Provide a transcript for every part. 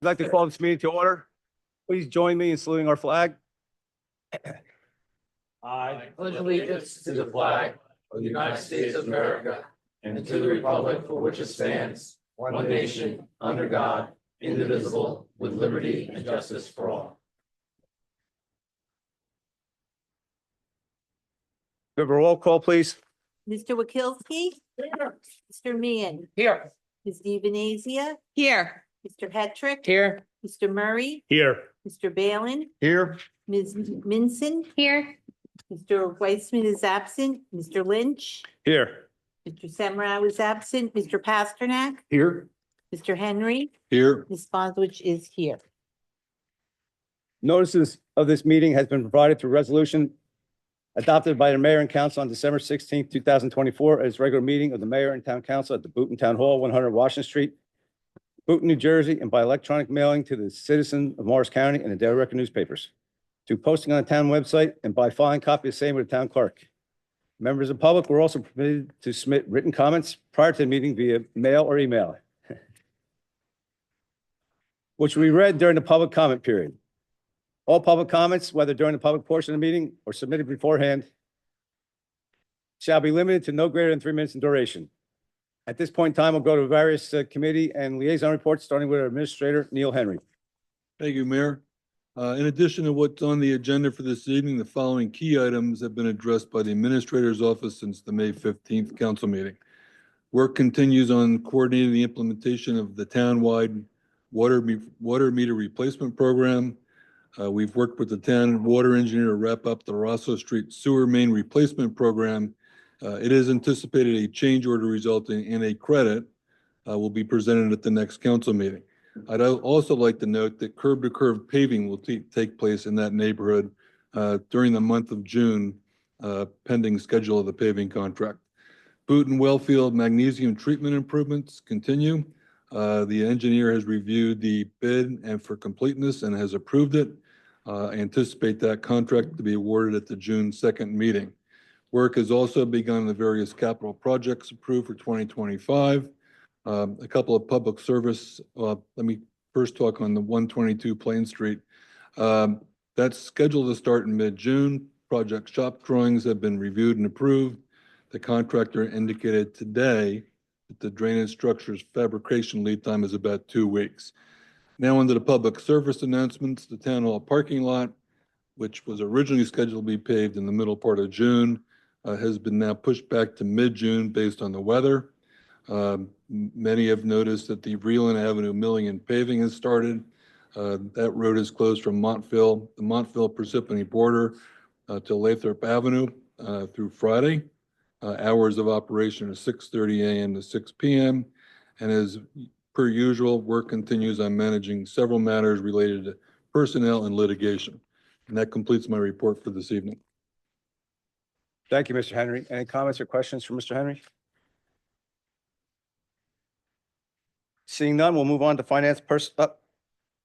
I'd like to call this meeting to order. Please join me in saluting our flag. I pledge allegiance to the flag of the United States of America and to the republic for which it stands, one nation, under God, indivisible, with liberty and justice for all. Have a roll call, please. Mr. Wakilsky? Mr. Meehan? Here. Ms. DiVenezia? Here. Mr. Hetrick? Here. Mr. Murray? Here. Mr. Balin? Here. Ms. Minson? Here. Mr. Weissman is absent. Mr. Lynch? Here. Mr. Semrau is absent. Mr. Pasternak? Here. Mr. Henry? Here. Ms. Bonzwich is here. Notices of this meeting has been provided through resolution adopted by the mayor and council on December 16th, 2024, as regular meeting of the mayor and town council at the Boonton Town Hall, 100 Washington Street, Boonton, New Jersey, and by electronic mailing to the citizen of Morris County and the Daily Record newspapers, to posting on the town website, and by filing copy of the same with the town clerk. Members of the public were also permitted to submit written comments prior to the meeting via mail or email, which we read during the public comment period. All public comments, whether during the public portion of the meeting or submitted beforehand, shall be limited to no greater than 3 minutes in duration. At this point in time, we'll go to various committee and liaison reports, starting with our Administrator, Neil Henry. Thank you, Mayor. In addition to what's on the agenda for this evening, the following key items have been addressed by the Administrator's Office since the May 15th council meeting. Work continues on coordinating the implementation of the town-wide water meter replacement program. We've worked with the town water engineer to wrap up the Rosso Street sewer main replacement program. It is anticipated a change order resulting in a credit will be presented at the next council meeting. I'd also like to note that curb-to-curb paving will take place in that neighborhood during the month of June, pending schedule of the paving contract. Boonton Wellfield magnesium treatment improvements continue. The engineer has reviewed the bid and for completeness and has approved it. Anticipate that contract to be awarded at the June 2nd meeting. Work has also begun on the various capital projects approved for 2025. A couple of public service, let me first talk on the 122 Plain Street. That's scheduled to start in mid-June. Project shop drawings have been reviewed and approved. The contractor indicated today that the drainage structure's fabrication lead time is about 2 weeks. Now under the public service announcements, the town hall parking lot, which was originally scheduled to be paved in the middle part of June, has been now pushed back to mid-June based on the weather. Many have noticed that the Vreeland Avenue milling and paving has started. That road is closed from the Montville Parsippany border to Lathrop Avenue through Friday. Hours of operation are 6:30 a.m. to 6 p.m. And as per usual, work continues on managing several matters related to personnel and litigation. And that completes my report for this evening. Thank you, Mr. Henry. Any comments or questions for Mr. Henry? Seeing none, we'll move on to finance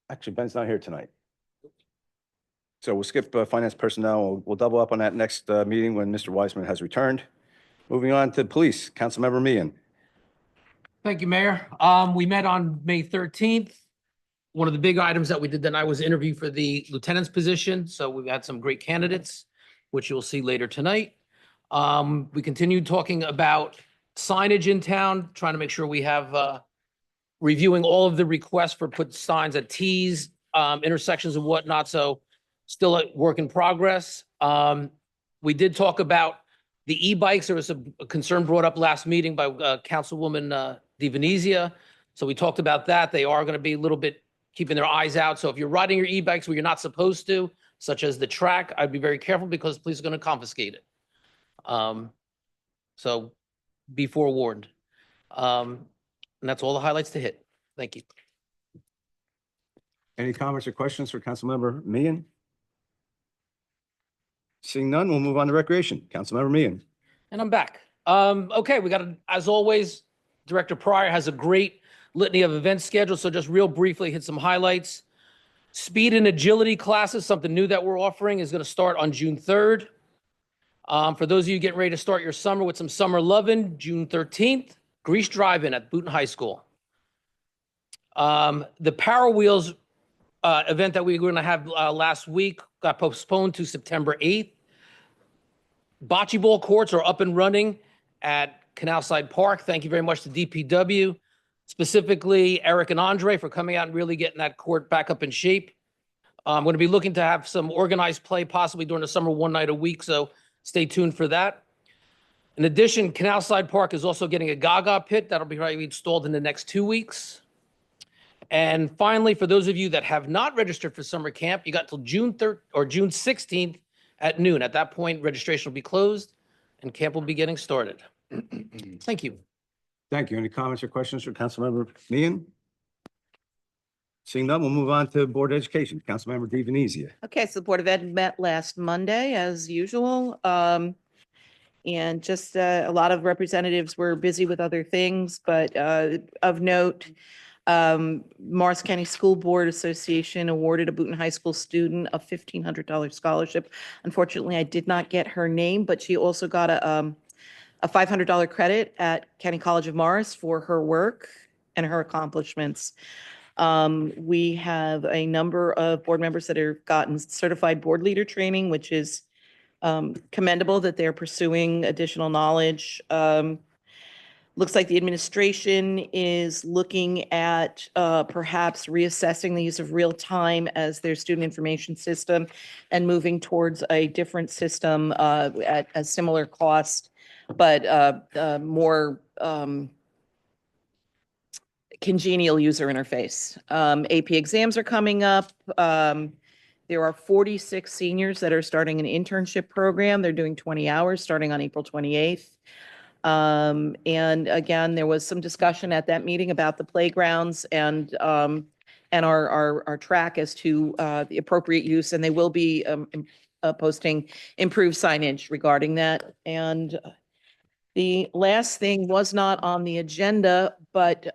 actually, Ben's not here tonight. So we'll skip finance personnel. We'll double up on that next meeting when Mr. Weissman has returned. Moving on to police, Councilmember Meehan. Thank you, Mayor. We met on May 13th. One of the big items that we did that night was interview for the lieutenant's position. So we've had some great candidates, which you'll see later tonight. We continued talking about signage in town, trying to make sure we have reviewing all of the requests for put signs at T's, intersections and whatnot. So still a work in progress. We did talk about the e-bikes. There was a concern brought up last meeting by Councilwoman DiVenezia. So we talked about that. They are going to be a little bit keeping their eyes out. So if you're riding your e-bikes where you're not supposed to, such as the track, I'd be very careful because the police are going to confiscate it. So be forewarned. And that's all the highlights to hit. Thank you. Any comments or questions for Councilmember Meehan? Seeing none, we'll move on to recreation. Councilmember Meehan. And I'm back. Okay, we got, as always, Director Pryor has a great litany of events scheduled. So just real briefly hit some highlights. Speed and agility classes, something new that we're offering, is going to start on June 3rd. For those of you getting ready to start your summer with some summer loving, June 13th, Grease Drive-In at Boonton High School. The Power Wheels event that we were going to have last week got postponed to September 8th. Bocce ball courts are up and running at Canal Side Park. Thank you very much to DPW, specifically Eric and Andre, for coming out and really getting that court back up in shape. I'm going to be looking to have some organized play possibly during the summer, one night a week, so stay tuned for that. In addition, Canal Side Park is also getting a Gaga pit that'll be probably installed in the next 2 weeks. And finally, for those of you that have not registered for summer camp, you got till June 3rd or June 16th at noon. At that point, registration will be closed and camp will be getting started. Thank you. Thank you. Any comments or questions for Councilmember Meehan? Seeing none, we'll move on to Board of Education. Councilmember Di Venezia. Okay, so the Board of Ed met last Monday as usual. And just a lot of representatives were busy with other things, but of note, Morris County School Board Association awarded a Boonton High School student a $1,500 scholarship. Unfortunately, I did not get her name, but she also got a $500 credit at County College of Morris for her work and her accomplishments. We have a number of board members that have gotten certified board leader training, which is commendable that they're pursuing additional knowledge. Looks like the administration is looking at perhaps reassessing the use of real time as their student information system and moving towards a different system at a similar cost, but more congenial user interface. AP exams are coming up. There are 46 seniors that are starting an internship program. They're doing 20 hours starting on April 28th. And again, there was some discussion at that meeting about the playgrounds and our track as to the appropriate use, and they will be posting improved signage regarding that. And the last thing was not on the agenda, but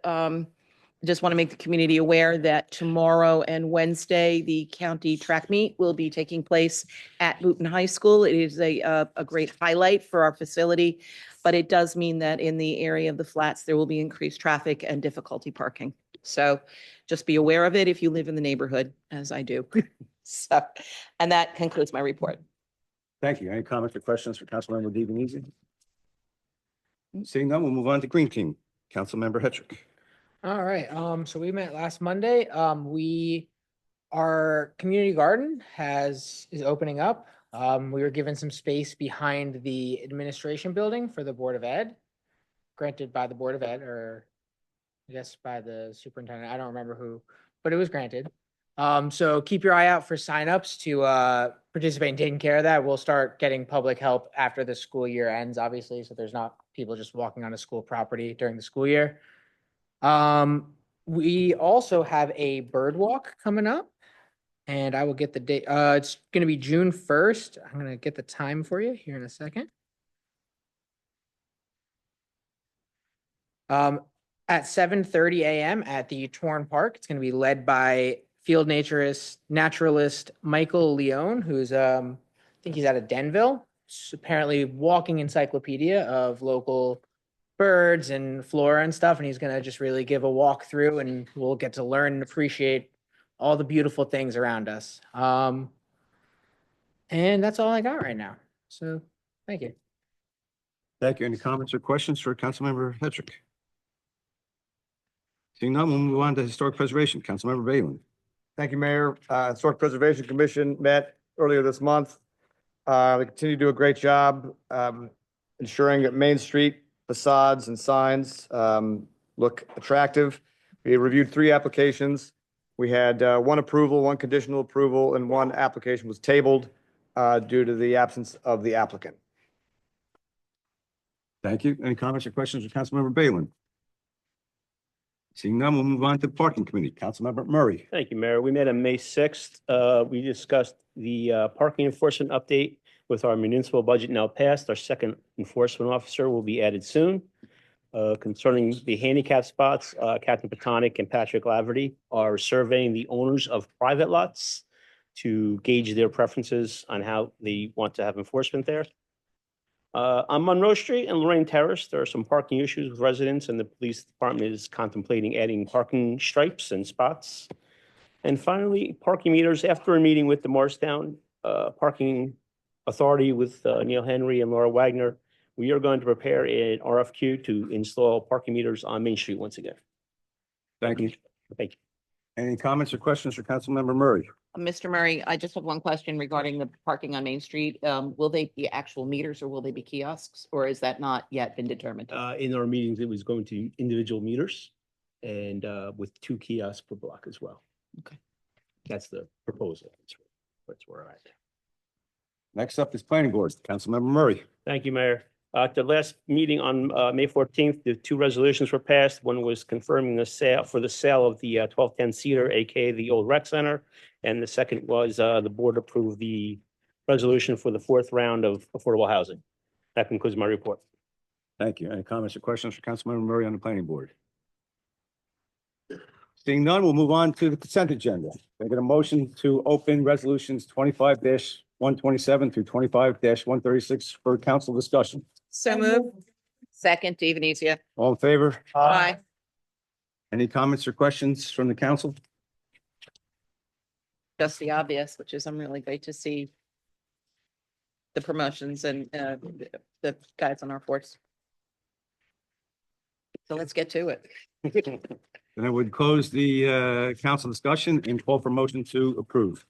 just want to make the community aware that tomorrow and Wednesday, the county track meet will be taking place at Boonton High School. It is a great highlight for our facility, but it does mean that in the area of the flats, there will be increased traffic and difficulty parking. So just be aware of it if you live in the neighborhood, as I do. So, and that concludes my report. Thank you. Any comments or questions for Councilmember Di Venezia? Seeing none, we'll move on to Green Team. Councilmember Hetrick. All right, so we met last Monday. Our community garden is opening up. We were given some space behind the administration building for the Board of Ed, granted by the Board of Ed, or I guess by the superintendent. I don't remember who, but it was granted. So keep your eye out for signups to participate in taking care of that. We'll start getting public help after the school year ends, obviously, so there's not people just walking on a school property during the school year. We also have a bird walk coming up, and I will get the date. It's going to be June 1st. I'm going to get the time for you here in a second. At 7:30 a.m. at the Torn Park. It's going to be led by field naturalist Michael Leone, who's I think he's out of Denville. It's apparently walking encyclopedia of local birds and flora and stuff, and he's going to just really give a walk through, and we'll get to learn and appreciate all the beautiful things around us. And that's all I got right now. So thank you. Thank you. Any comments or questions for Councilmember Hetrick? Seeing none, we'll move on to Historic Preservation. Councilmember Balin. Thank you, Mayor. Historic Preservation Commission met earlier this month. They continue to do a great job ensuring that Main Street facades and signs look attractive. We reviewed 3 applications. We had 1 approval, 1 conditional approval, and 1 application was tabled due to the absence of the applicant. Thank you. Any comments or questions for Councilmember Balin? Seeing none, we'll move on to the Parking Committee. Councilmember Murray. Thank you, Mayor. We met on May 6th. We discussed the parking enforcement update with our municipal budget now passed. Our second enforcement officer will be added soon. Concerning the handicap spots, Captain Patonic and Patrick Laverty are surveying the owners of private lots to gauge their preferences on how they want to have enforcement there. On Monroe Street and Lorraine Terrace, there are some parking issues with residents, and the police department is contemplating adding parking stripes and spots. And finally, parking meters. After a meeting with the Morristown Parking Authority with Neil Henry and Laura Wagner, we are going to prepare an RFQ to install parking meters on Main Street once again. Thank you. Thank you. Any comments or questions for Councilmember Murray? Mr. Murray, I just have one question regarding the parking on Main Street. Will they be actual meters or will they be kiosks, or is that not yet been determined? In our meetings, it was going to be individual meters and with 2 kiosks per block as well. Okay. That's the proposal. That's where we're at. Next up is Planning Board. Councilmember Murray. Thank you, Mayor. At the last meeting on May 14th, the 2 resolutions were passed. One was confirming the sale of the 1210 Cedar, aka the old rec center. And the second was the board approved the resolution for the 4th round of affordable housing. That concludes my report. Thank you. Any comments or questions for Councilmember Murray on the Planning Board? Seeing none, we'll move on to the consent agenda. Can I get a motion to open resolutions 25-127 through 25-136 for council discussion? So moved. Second, Evenesia. All in favor? Aye. Any comments or questions from the council? Just the obvious, which is I'm really great to see the promotions and the guys on our force. So let's get to it. Then I would close the council discussion and call for motion to approve.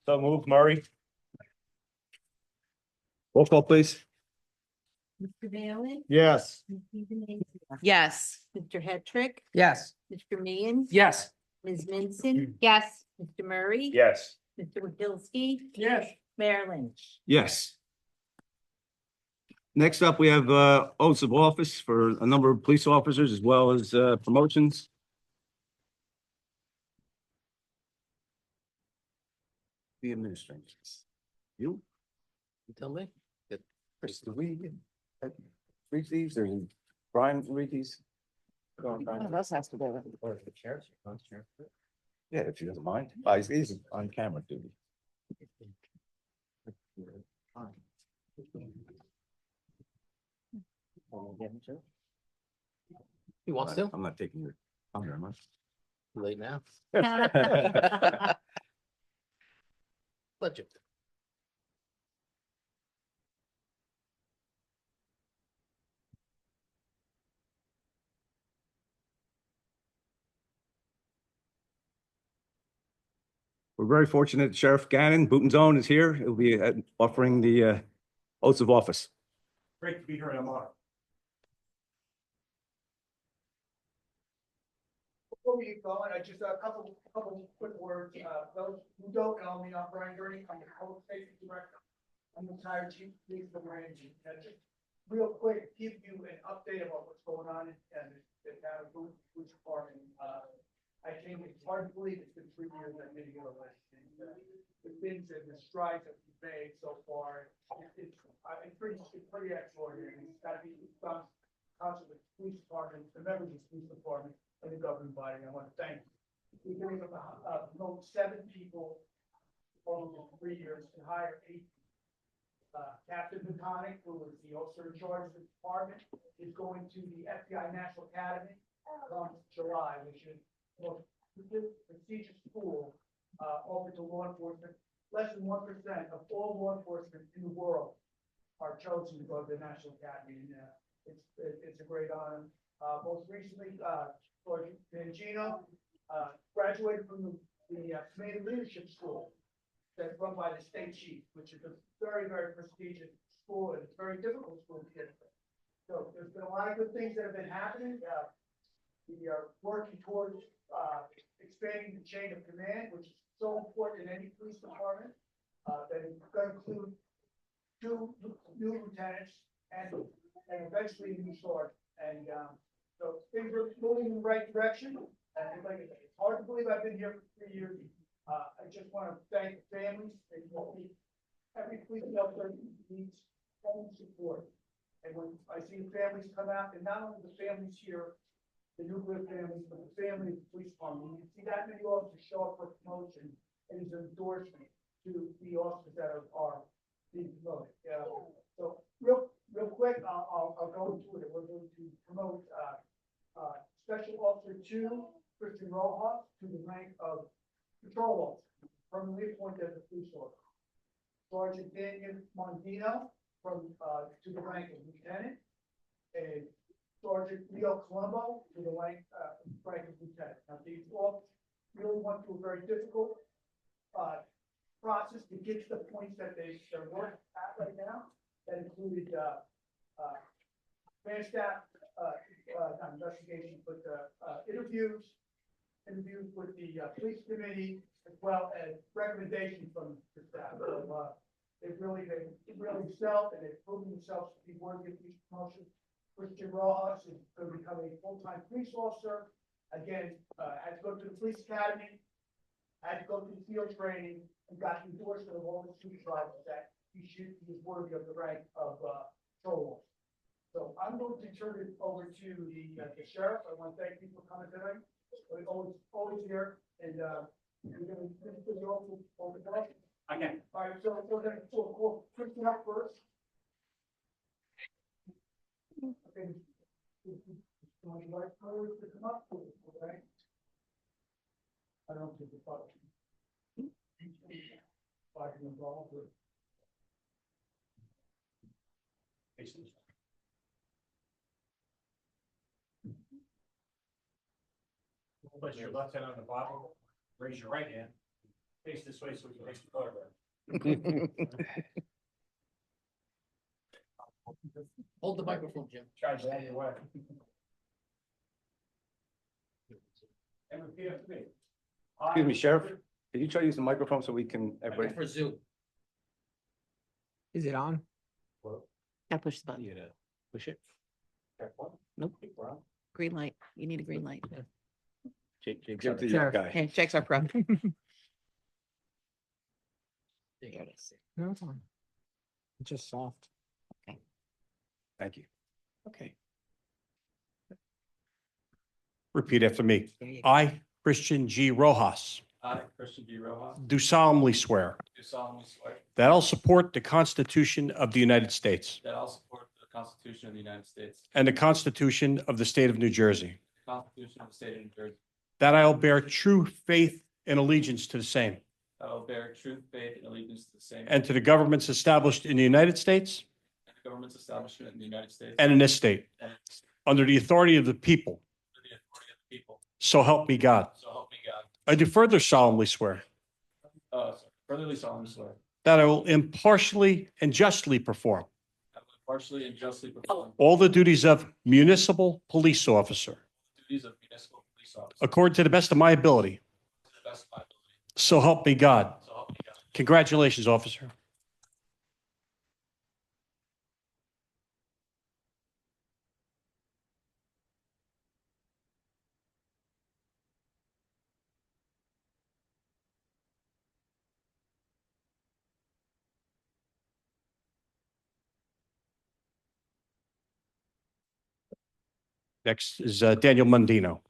So move, Murray. Roll call, please. Mr. Bailey? Yes. Ms. Evenese? Yes. Mr. Hetrick? Yes. Mr. Meehan? Yes. Ms. Minson? Yes. Mr. Murray? Yes. Mr. Wojciechowski? Yes. Mayor Lynch? Yes. Next up, we have oaths of office for a number of police officers as well as promotions. The administrators. You? You tell me. Chris, do we read these or Brian read these? One of us has to go. Yeah, if he doesn't mind. He's on camera duty. He wants to? I'm not taking your thunder, am Late now. I? Legend. We're very fortunate Sheriff Gannon, Booton's own, is here. He'll be offering the oaths of office. Great to be here in Amara. Before we get going, I just a couple quick words. Those who don't know me, I'm Brian Gurney. I'm the Public Safety Director. I'm the retired Chief of Police of Range. Just real quick, give you an update about what's going on in the town of Boone Police Department. I think it's hard to believe it's been 3 years I've been here. The things and the strides that we've made so far, it's pretty extraordinary. It's got to be done. Council, the police department, the members of the police department, and the governing body. I want to thank you. We've been able to promote 7 people over 3 years and hire 8. Captain Baconic, who is the officer in charge of the department, is going to the FBI National Academy come July, which is the most prestigious school open to law enforcement. Less than 1% of all law enforcement in the world are chosen to go to the National Academy, and it's a great honor. Most recently, George Mangino graduated from the Command Leadership School that's run by the state chief, which is a very, very prestigious school, and it's a very difficult school to get into. So there's been a lot of good things that have been happening. We are working towards expanding the chain of command, which is so important in any police department. That is going to include 2 new lieutenants and eventually a new sergeant. And so things are moving in the right direction. And like I said, it's hard to believe I've been here for 3 years. I just want to thank the families. Every police officer needs home support. And when I see the families come out, and not only the families here, the nuclear families, but the family of the police department, you see that many officers show up for promotion and is an endorsement to the officers that are being promoted. So real quick, I'll go into it. We're going to promote, Special Officer Two, Christian Rojas, to the rank of patrol officer, permanently appointed as a police officer. Sergeant Daniel Mondino to the rank of lieutenant, and Sergeant Leo Colombo to the rank of lieutenant. Now, these all really went through a very difficult, process to get to the points that they're working at right now. That included, man staff, not investigation, but, interviews with the, police committee, as well as recommendations from the staff. So, they really excelled, and they've proven themselves to be worthy of these promotions. Christian Rojas is going to become a full-time police officer. Again, had to go to the police academy, had to go through field training, and got endorsed from all the supervisors that he is worthy of the rank of patrol officer. So I'm going to turn it over to the sheriff. I want to thank you for coming tonight. We're always here, and we're going to finish the over the day. Okay. All right, so we're going to call Christian up first. Okay. Would you like her to come up? Okay. I don't think it's possible. Involved with. Place your left hand on the Bible, raise your right hand, face this way so we can take the photograph. Hold the microphone, Jim. Try to get away. And repeat after me. Excuse me, Sheriff, can you try to use the microphone so we can, everybody? For Zoom. Is it on? Gotta push the button. Push it. Nope. Green light. You need a green light. Jake, Give it to the Sheriff. guy. Okay, checks our pro. There it is. No, it's on. It's just soft. Thank you. Okay. Repeat after me. There you go. I, Christian G. Rojas, I, Christian G. Rojas, do solemnly swear do solemnly swear that I'll support the Constitution of the United States that I'll support the Constitution of the United States, and the Constitution of the State of New Jersey, the Constitution of the State of New Jersey, that I will bear true faith and allegiance to the same that I will bear true faith and allegiance to the same and to the governments established in the United States and the government's establishment in the United States and in this state, and under the authority of the people. under the authority of the people. So help me God. So help me God. I do further solemnly swear Furtherly solemnly swear that I will impartially and justly perform I will partially and justly perform all the duties of municipal police officer the duties of municipal police officer according to the best of my ability. to the best of my ability. So help me God. So help me God. Congratulations, officer. Next is Daniel Mundino.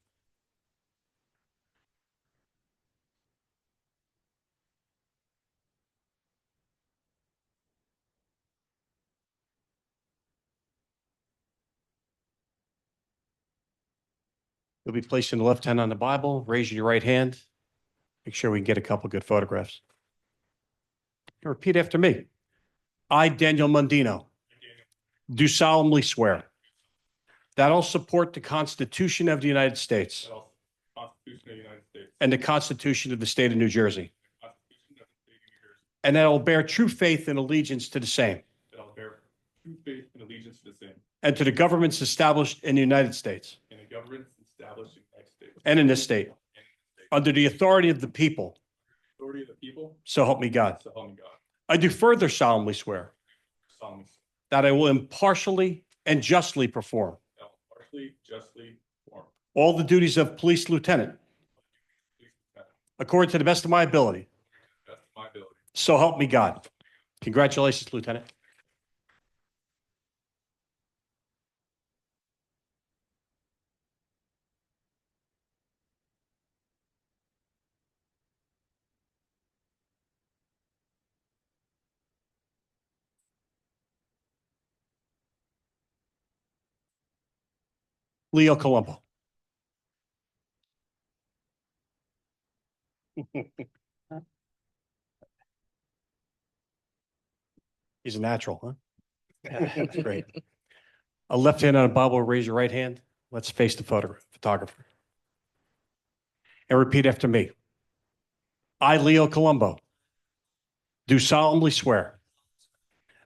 You'll be placing the left hand on the Bible, raising your right hand. Make sure we can get a couple good photographs. Repeat after me. I, Daniel Mundino, do solemnly swear that I'll support the Constitution of the United States Constitution of the United States, and the Constitution of the State of New Jersey, Constitution of the State of New Jersey, and that I will bear true faith and allegiance to the same that I'll bear true faith and allegiance to the same, and to the governments established in the United States and the governments established in the United States and in this state, and in the state, under the authority of the people. authority of the people, So help me God. so help me God. I do further solemnly swear Solemnly swear that I will impartially and justly perform that I will partially, justly perform all the duties of police lieutenant police lieutenant according to the best of my ability. to the best of my ability. So help me God. Congratulations, Lieutenant. Leo Colombo. He's a natural, huh? That's great. A left hand on a Bible, raise your right hand. Let's face the photographer. And repeat after me. I, Leo Colombo, do solemnly swear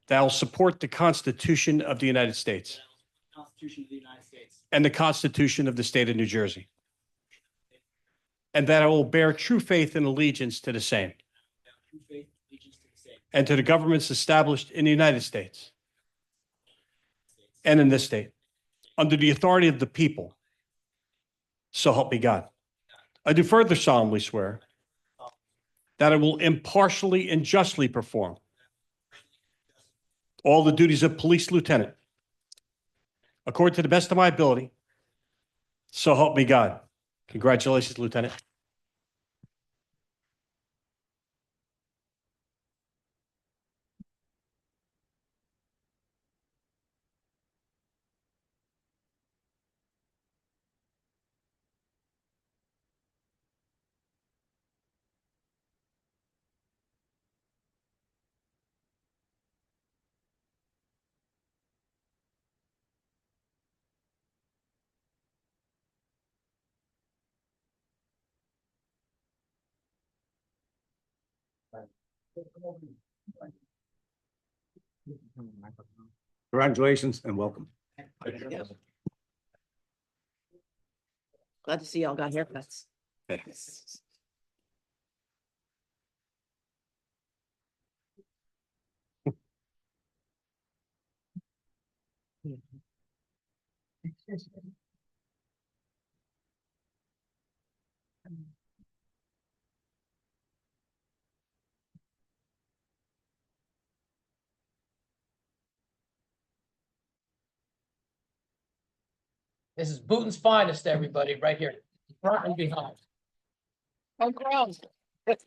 that I will support the Constitution of the United States Constitution of the United States. and the Constitution of the State of New Jersey, and that I will bear true faith and allegiance to the same True faith, allegiance to the same. and to the governments established in the United States and in this state, under the authority of the people. So help me God. I do further solemnly swear that I will impartially and justly perform all the duties of police lieutenant according to the best of my ability. So help me God. Congratulations, Lieutenant. Congratulations and welcome. Glad to see y'all got haircuts. This is Booton's finest, everybody, right here, front and behind. On grounds. If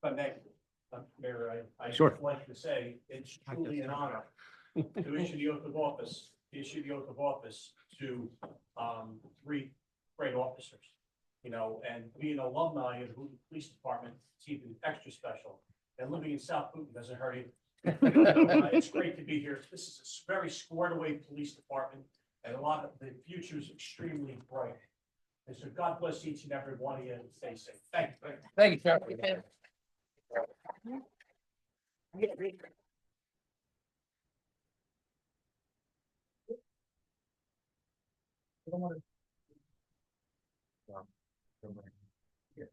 I may, Mayor, I'd Sure. like to say it's truly an honor to issue the oath of office, to three great officers. You know, and being an alumni of the Boonton Police Department, it's even extra special. And living in South Boonton doesn't hurt either. It's great to be here. This is a very squared away police department, and a lot of the future is extremely bright. And so God bless each and every one of you, and stay safe. Thank you. Thank you, Sheriff.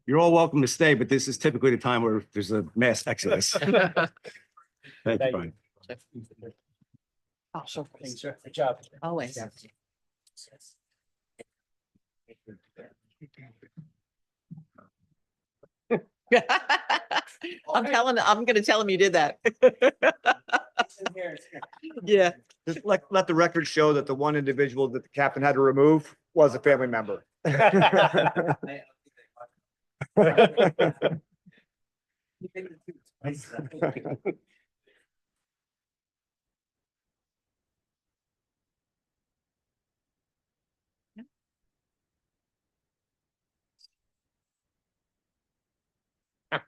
You're all welcome to stay, but this is typically the time where there's a mass exodus. Thank you, Brian. Oh, sure. Thank you, sir. Good job. Always. I'm gonna tell him you did that. Yeah. Just let the record show that the one individual that the captain had to remove was a family member.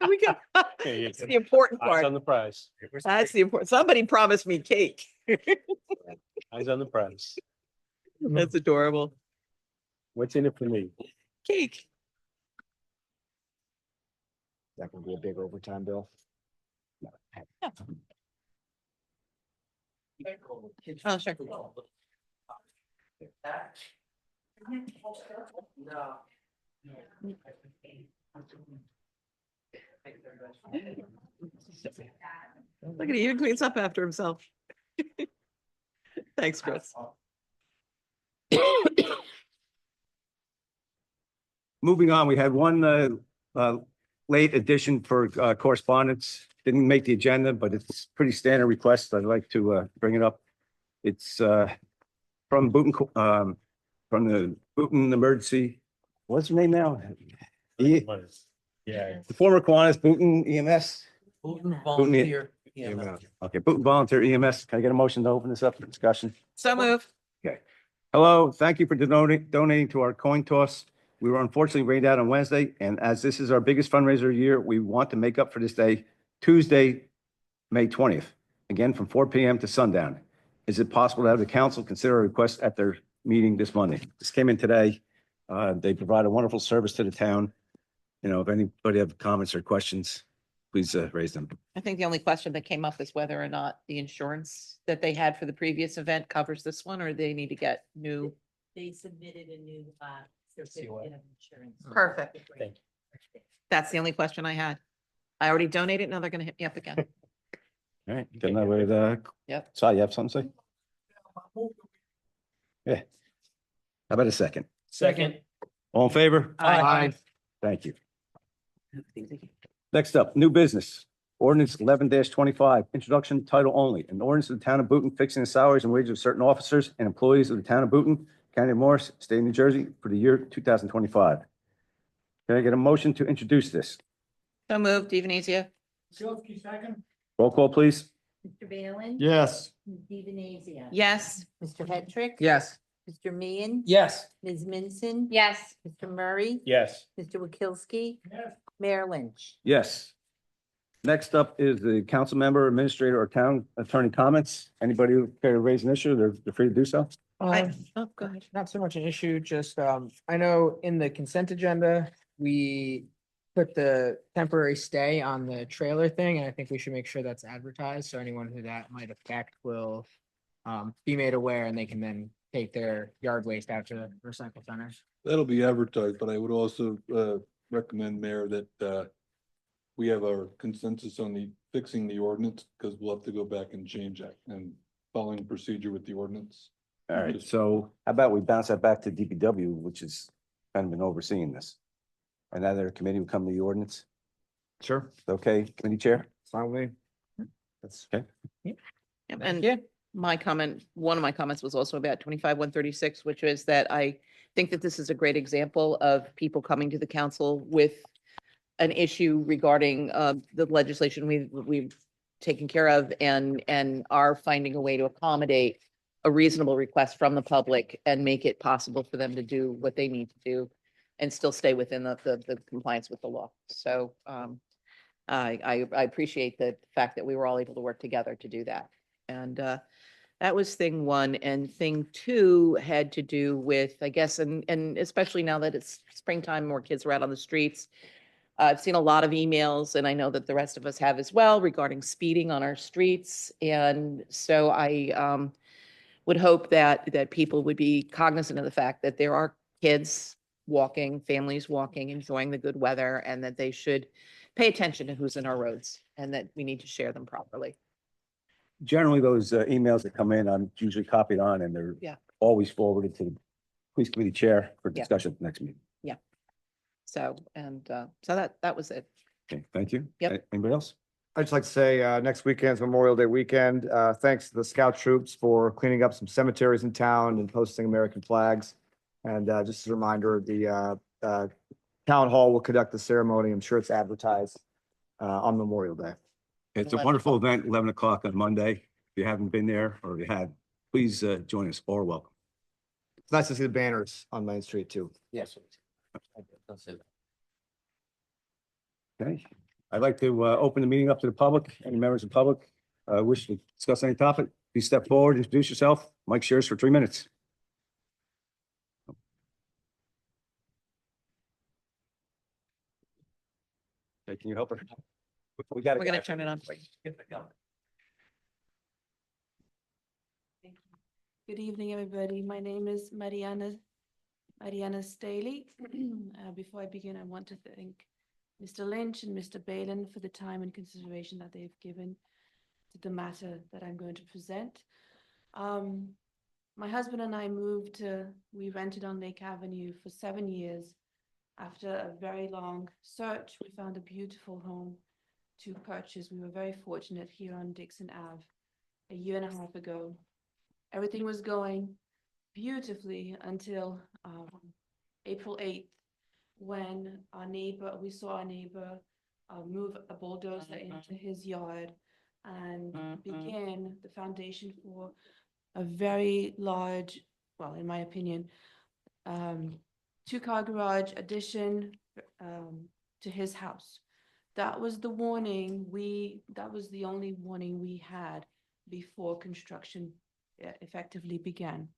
We go. That's the important part. the prize. That's the important. Somebody promised me cake. Eyes on the prize. That's adorable. What's in it for me? Cake. That can be a big overtime bill. Oh, sure. Look at he even cleans up after himself. Thanks, Chris. Moving on, we had one late addition for correspondence. didn't make the agenda, but it's pretty standard request. I'd like to bring it up. It's from from the Booton Emergency, what's her name now? Yeah. The former Kiwanis Booton EMS. Booton volunteer. Yeah. Okay, Booton Volunteer EMS. Can I get a motion to open this up for discussion? So move. Hello, thank you for donating to our coin toss. We were unfortunately rained out on Wednesday, and as this is our biggest fundraiser of the year, we want to make up for this day, Tuesday, May 20th, again from 4 p.m. to sundown. Is it possible to have the council consider a request at their meeting this Monday? This came in today. They provide a wonderful service to the town. You know, if anybody have comments or questions, please raise them. I think the only question that came up is whether or not the insurance that they had for the previous event covers this one, or they need to get new. They submitted a new, certificate of insurance. Perfect. Thank That's the only question I had. I already donated. Now they're gonna hit me up again. All right, getting that with, Yep. Si, you have something to say? Yeah. How about a second? Second. All in favor? Aye. Thank you. Next up, new business. Ordinance 11-25, introduction title only. An ordinance of the town of Booton fixing the salaries and wages of certain officers and employees of the town of Booton, County of Morris, State of New Jersey for the year 2025. Can I get a motion to introduce this? So moved, Evenezia. Silsky, second? Roll call, please. Mr. Baylin? Yes. Ms. Evenezia? Yes. Mr. Petrick? Yes. Mr. Meehan? Yes. Ms. Minson? Yes. Mr. Murray? Yes. Mr. Wakilsky? Yes. Mayor Lynch? Yes. Next up is the council member, administrator, or town attorney comments. Anybody who care to raise an issue, they're free to do so. Oh, go ahead. Not so much an issue, just, I know in the consent agenda, we put the temporary stay on the trailer thing, and I think we should make sure that's advertised, so anyone who that might affect will be made aware, and they can then take their yard waste out to recycle centers. That'll be advertised, but I would also recommend, Mayor, that we have our consensus on the fixing the ordinance, because we'll have to go back and change that and following procedure with the ordinance. All right, so how about we bounce that back to DPW, which has kind of been overseeing this? And now their committee will come to the ordinance. Sure. Okay, committee chair? Fine with me. That's okay. Yep, Thank And you. my comment, one of my comments was also about 25-136, which is that I think that this is a great example of people coming to the council with an issue regarding the legislation we've taken care of and are finding a way to accommodate a reasonable request from the public and make it possible for them to do what they need to do and still stay within the compliance with the law. So I appreciate the fact that we were all able to work together to do that. And that was thing one. And thing two had to do with, I guess, and especially now that it's springtime, more kids are out on the streets. I've seen a lot of emails, and I know that the rest of us have as well, regarding speeding on our streets. And so I would hope that people would be cognizant of the fact that there are kids walking, families walking, enjoying the good weather, and that they should pay attention to who's in our roads and that we need to share them properly. Generally, those emails that come in, I'm usually copied on and they're Yeah. always forwarded to the police committee chair for Yeah. discussion at the next meeting. So, and so that was it. Okay, thank you. Yep. Anybody else? I'd just like to say, next weekend's Memorial Day weekend. Thanks to the scout troops for cleaning up some cemeteries in town and posting American flags. And just as a reminder, the town hall will conduct the ceremony. I'm sure it's advertised on Memorial Day. It's a 11 wonderful event, 11 o'clock on Monday. If you haven't been there or you have, please join us or welcome. It's nice to see the banners on Main Street too. Yes. Okay, I'd like to open the meeting up to the public. Any members of the public wish to discuss any topic, please step forward, introduce yourself. Mike shares for 3 minutes. Okay, can you help her? We got We're going to turn it on for you. Good evening, everybody. My name is Mariana Staley. Before I begin, I want to thank Mr. Lynch and Mr. Balin for the time and consideration that they've given to the matter that I'm going to present. My husband and I we rented on Lake Avenue for 7 years. After a very long search, we found a beautiful home to purchase. We were very fortunate here on Dixon Ave a year and a half ago. Everything was going beautifully until April 8th, when we saw our neighbor move a bulldozer into his yard and begin the foundation for a very large, well, in my opinion, two-car garage addition to his house. That was the warning that was the only warning we had before construction effectively began.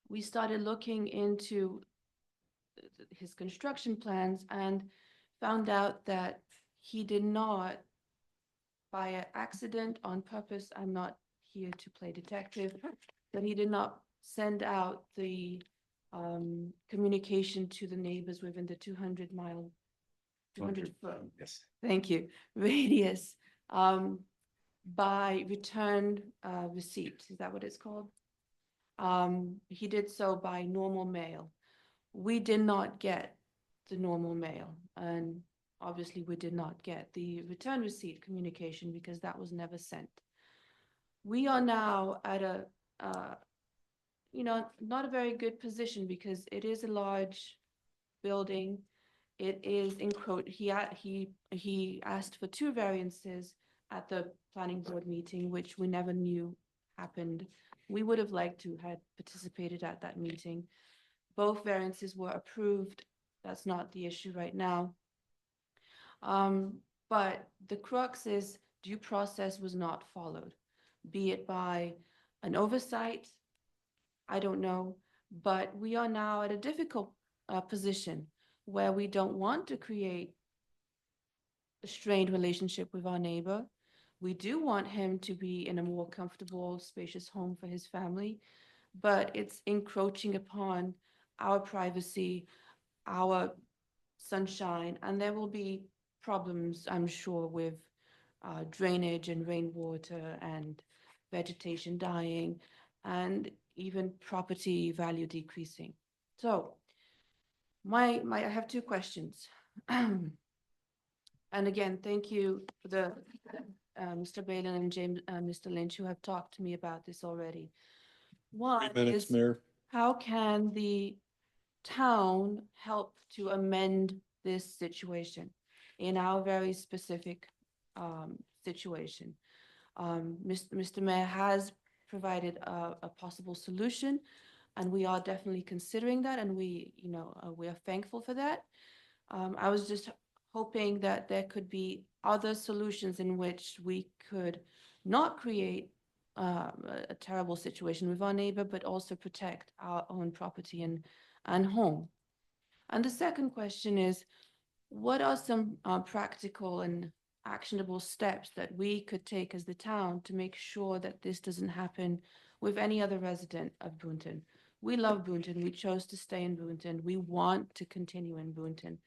We started looking into his construction plans and found out that he did not, by accident, on purpose, I'm not here to play detective, that he did not send out the communication to the neighbors within the 200 foot, Yes. thank you, radius, by returned receipt. Is that what it's called? He did so by normal mail. We did not get the normal mail, and obviously we did not get the return receipt communication because that was never sent. We are now at a not a very good position because it is a large building. It is he asked for 2 variances at the planning board meeting, which we never knew happened. We would have liked to have participated at that meeting. Both variances were approved. That's not the issue right now. But the crux is due process was not followed, be it by an oversight, I don't know, but we are now at a difficult position where we don't want to create a strained relationship with our neighbor. We do want him to be in a more comfortable, spacious home for his family, but it's encroaching upon our privacy, our sunshine, and there will be problems, I'm sure, with drainage and rainwater and vegetation dying and even property value decreasing. So I have 2 questions. And again, thank you for the Mr. Balin and Mr. Lynch who have talked to me about this already. 1 3 minutes, is, Mayor. how can the town help to amend this situation in our very specific situation? Mr. Mayor has provided a possible solution, and we are definitely considering that, and we are thankful for that. I was just hoping that there could be other solutions in which we could not create a terrible situation with our neighbor, but also protect our own property and home. And the second question is, what are some practical and actionable steps that we could take as the town to make sure that this doesn't happen with any other resident of Boonton? We love Boonton. We chose to stay in Boonton. We want to continue in Boonton.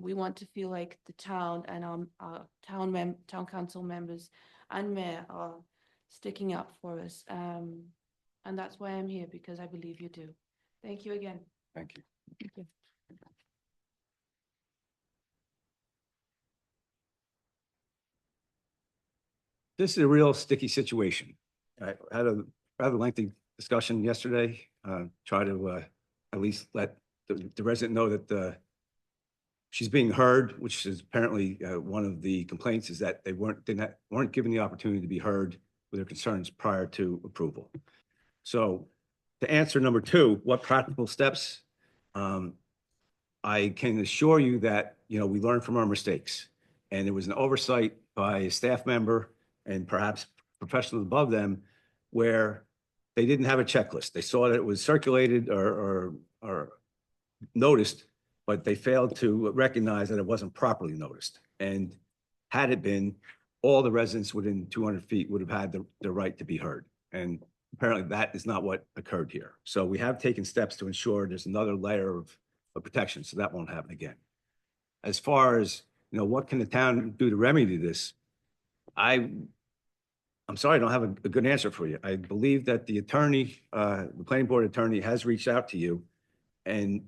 We want to feel like the town and our town council members and mayor are sticking up for us. And that's why I'm here, because I believe you do. Thank you again. Thank you. Thank you. This is a real sticky situation. I had a rather lengthy discussion yesterday, try to at least let the resident know that she's being heard, which is apparently one of the complaints, is that they weren't given the opportunity to be heard with their concerns prior to approval. So to answer number 2, what practical steps? I can assure you that, we learn from our mistakes, and there was an oversight by a staff member and perhaps professionals above them where they didn't have a checklist. They saw that it was circulated or noticed, but they failed to recognize that it wasn't properly noticed. And had it been, all the residents within 200 feet would have had the right to be heard. And apparently that is not what occurred here. So we have taken steps to ensure there's another layer of protection, so that won't happen again. As far as, what can the town do to remedy this? I'm sorry, I don't have a good answer for you. I believe that the attorney, the planning board attorney, has reached out to you, and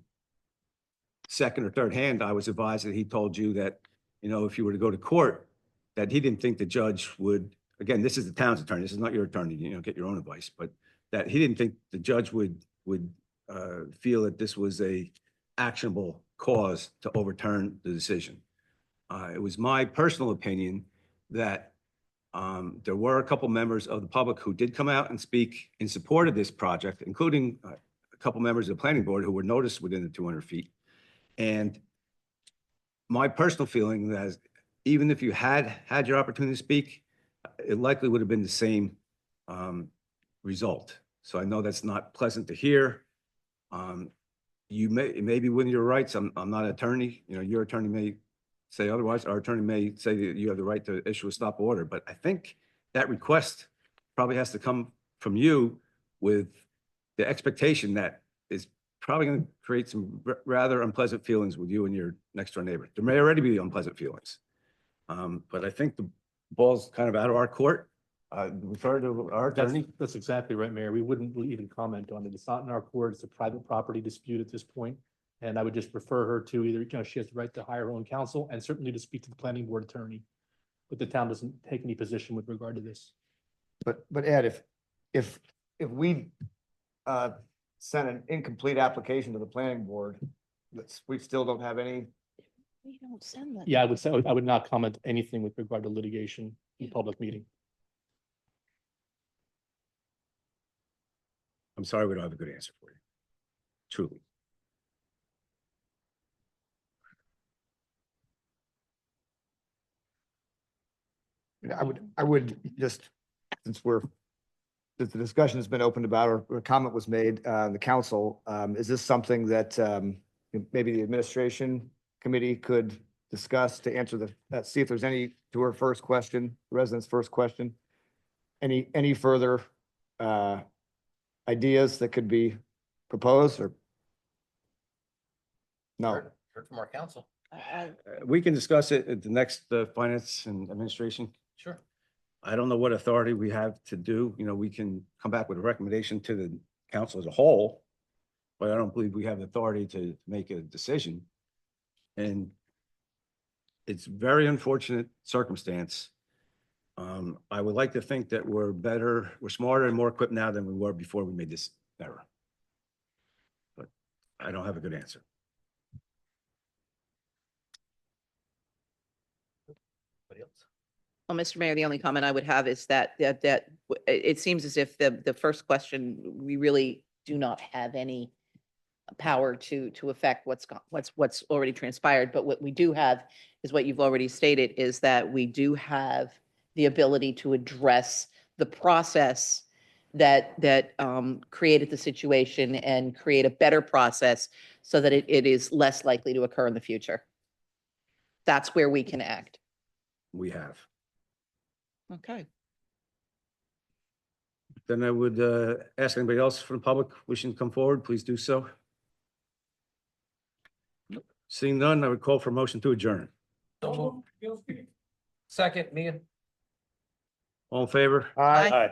second or third hand, I was advised that he told you that you know, if you were to go to court, that he didn't think the judge would, again, this is the town's attorney, this is not your attorney, you know, get your own advice, but that he didn't think the judge would feel that this was a actionable cause to overturn the decision. It was my personal opinion that there were a couple members of the public who did come out and speak in support of this project, including a couple members of the planning board who were noticed within the 200 feet. And my personal feeling that even if you had your opportunity to speak, it likely would have been the same result. So I know that's not pleasant to hear. You may be within your rights. I'm not an attorney. You know, your attorney may say otherwise. Our attorney may say that you have the right to issue a stop order. But I think that request probably has to come from you with the expectation that is probably going to create some rather unpleasant feelings with you and your next door neighbor. There may already be unpleasant feelings. But I think the ball's kind of out of our court. Refer to our attorney. That's exactly right, Mayor. We wouldn't even comment on it. It's not in our court. It's a private property dispute at this point. And I would just refer her to either, you know, she has the right to hire her own counsel and certainly to speak to the planning board attorney. But the town doesn't take any position with regard to this. But Ed, if we sent an incomplete application to the planning board, we still don't have any. We don't send that. Yeah, I would say, I would not comment anything with regard to litigation in public meeting. I'm sorry, we don't have a good answer for you. Truly. I would just, since the discussion has been opened about, or a comment was made, the council, is this something that maybe the administration committee could discuss to answer see if there's any, to her first question, the resident's first question, any further ideas that could be proposed or? No. Heard from our council. We can discuss it at the next finance and administration. Sure. I don't know what authority we have to do. You know, we can come back with a recommendation to the council as a whole, but I don't believe we have the authority to make a decision. And it's very unfortunate circumstance. I would like to think that we're smarter and more equipped now than we were before we made this error. But I don't have a good answer. Anybody else? Well, Mr. Mayor, the only comment I would have is that it seems as if the first question, we really do not have any power to affect what's already transpired. But what we do have is what you've already stated, is that we do have the ability to address the process that created the situation and create a better process so that it is less likely to occur in the future. That's where we can act. We have. Okay. Then I would ask anybody else from the public wishing to come forward, please do so. Seeing none, I would call for a motion to adjourn. Second, Megan. All in favor? Aye. Aye.